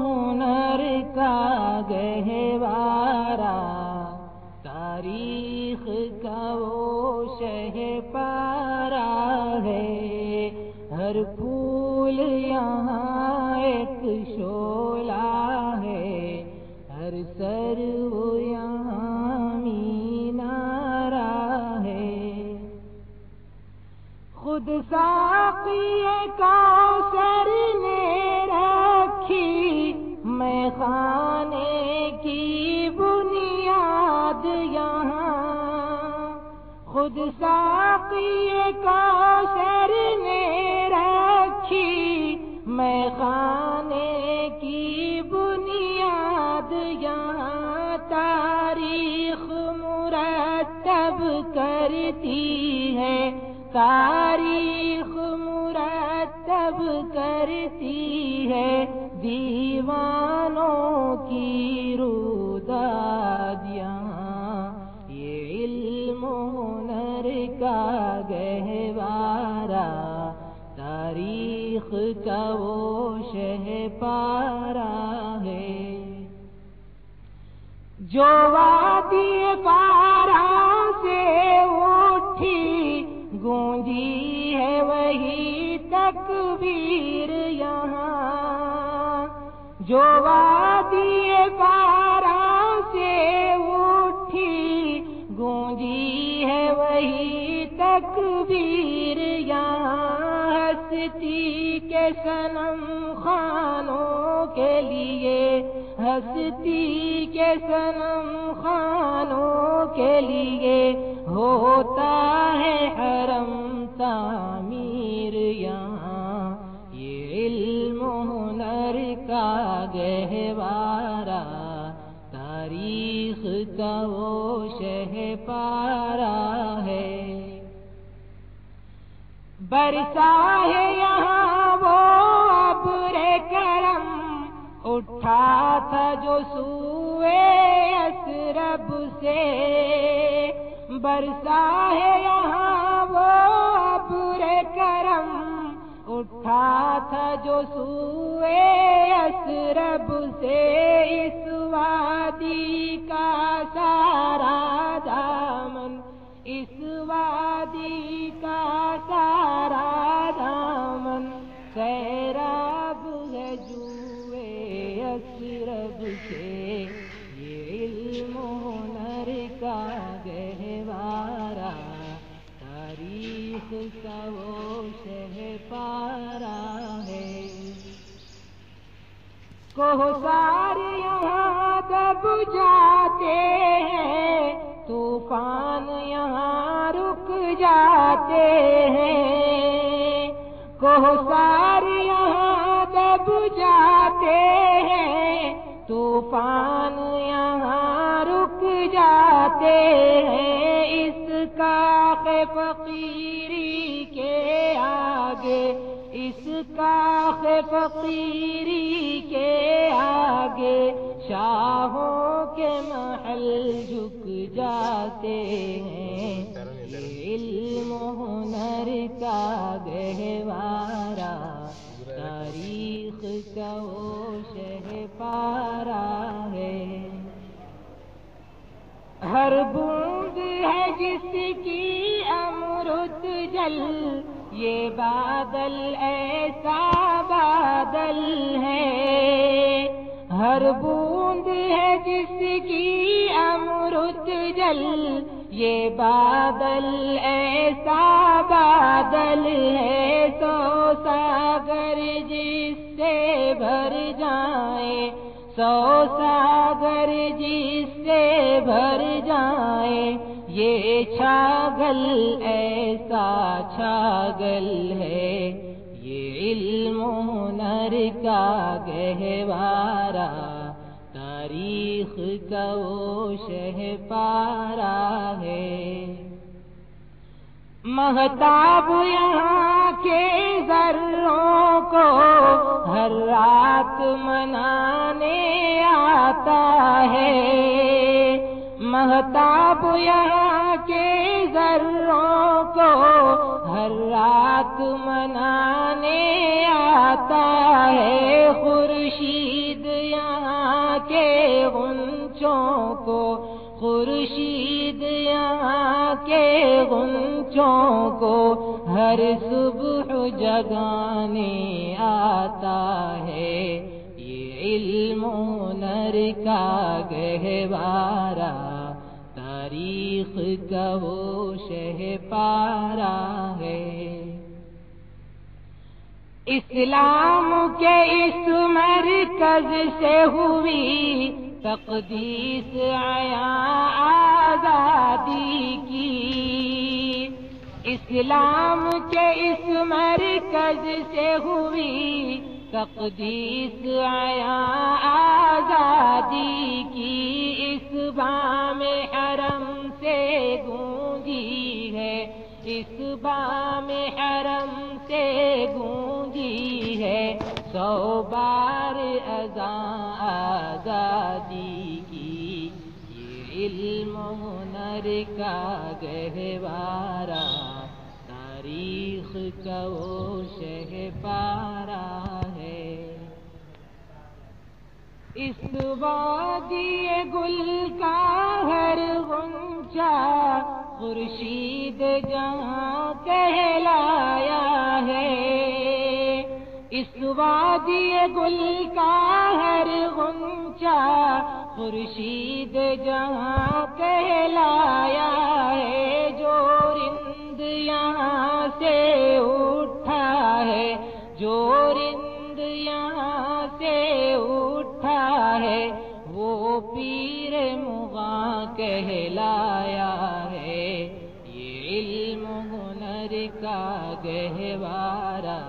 ہنر کا گہوارہ، تاریخ کا وہ شہ پارہ ہے، ہر پھول یہاں ایک شعلہ ہے، ہر سرو یہاں مینارہ ہے۔ خود ساقی کوثر نے رکھی میں خانے کی بنیاد یہاں، خود ساقی کوثر نے رکھی میں خانے کی بنیاد یہاں، تاریخ مرتب کرتی ہے، تاریخ مرتب کرتی ہے، دیوانوں کی روداد یہاں، یہ علم ہنر کا گہوارہ، تاریخ کا وہ شہ پارہ ہے۔ جو وادی پارہ سے اٹھی گونجی ہے وہی تکبیر یہاں، جو وادی پارہ سے اٹھی گونجی ہے وہی تکبیر یہاں، ہستی کے صنم خانوں کے لیے، ہستی کے صنم خانوں کے لیے ہوتا ہے حرم تعمیر یہاں، یہ علم ہنر کا گہوارہ، تاریخ کا وہ شہ پارہ ہے۔ برسا ہے یہاں وہ ابر کرم، اٹھا تھا جو سوئے یثرب سے، برسا ہے یہاں وہ ابر کرم، اٹھا تھا جو سوئے یثرب سے، اس وادی کا سارا دامن، اس وادی کا سارا دامن سیراب ہے جوئے یثرب سے، یہ علم ہنر کا گہوارہ، تاریخ کا وہ شہ پارہ ہے۔ کوثر یہاں دب جاتے ہیں، طوفان یہاں رک جاتے ہیں، کوثر یہاں دب جاتے ہیں، طوفان یہاں رک جاتے ہیں، اس کاخ فقیری کے آگے، اس کاخ فقیری کے آگے شاہوں کے محل جھک جاتے ہیں، یہ علم ہنر کا گہوارہ، تاریخ کا وہ شہ پارہ ہے۔ ہر بوند ہے جس کی امرت جل، یہ بادل ایسا بادل ہے، ہر بوند ہے جس کی امرت جل، یہ بادل ایسا بادل ہے، تو ساگر جس سے بھر جائیں، سو ساگر جس سے بھر جائیں، یہ چھاگل ایسا چھاگل ہے، یہ علم ہنر کا گہوارہ، تاریخ کا وہ شہ پارہ ہے۔ مہتاب یہاں کے ذروں کو ہر رات منانے آتا ہے، مہتاب یہاں کے ذروں کو ہر رات منانے آتا ہے، خورشید غنچوں کو ہر صبح جگانے آتا ہے، یہ علم و ہنر کا گہوارہ تاریخ کا وہ شہپارہ ہے۔ اسلام کے اس مرکز سے ہوئی تقدیس عیاں آزادی کی، اسلام کے اس مرکز سے ہوئی تقدیس عیاں آزادی کی، اس بام حرم سے گونجی ہے، اس بام حرم سے گونجی ہے 100 بار اذان آزادی کی، یہ علم و ہنر کا گہوارہ تاریخ کا وہ شہپارہ ہے۔ اس وادی گل کا ہر غنچہ خورشید جہاں کہلایا ہے، اس وادی گل کا ہر غنچہ خورشید جہاں کہلایا ہے، جو رند یہاں سے اٹھا ہے، جو رند یہاں سے اٹھا ہے، وہ پیر مغاں کہلایا ہے، یہ علم و ہنر کا گہوارہ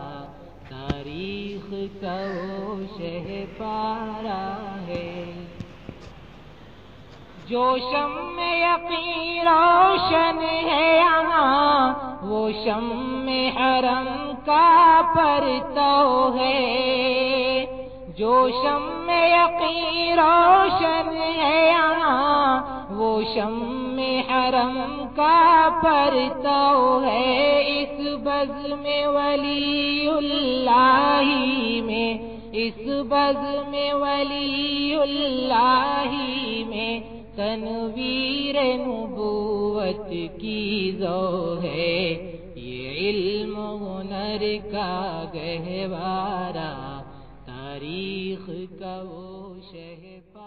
تاریخ کا وہ شہپارہ ہے۔ جو شمع یقین روشن ہے یہاں، وہ شمع حرم کا پرتو ہے، جو شمع یقین روشن ہے یہاں، وہ شمع حرم کا پرتو ہے، اس بزم ولی اللہ میں، اس بزم ولی اللہ میں تنویر نبوت کی ضو ہے، یہ علم و ہنر کا گہوارہ تاریخ کا وہ شہپارہ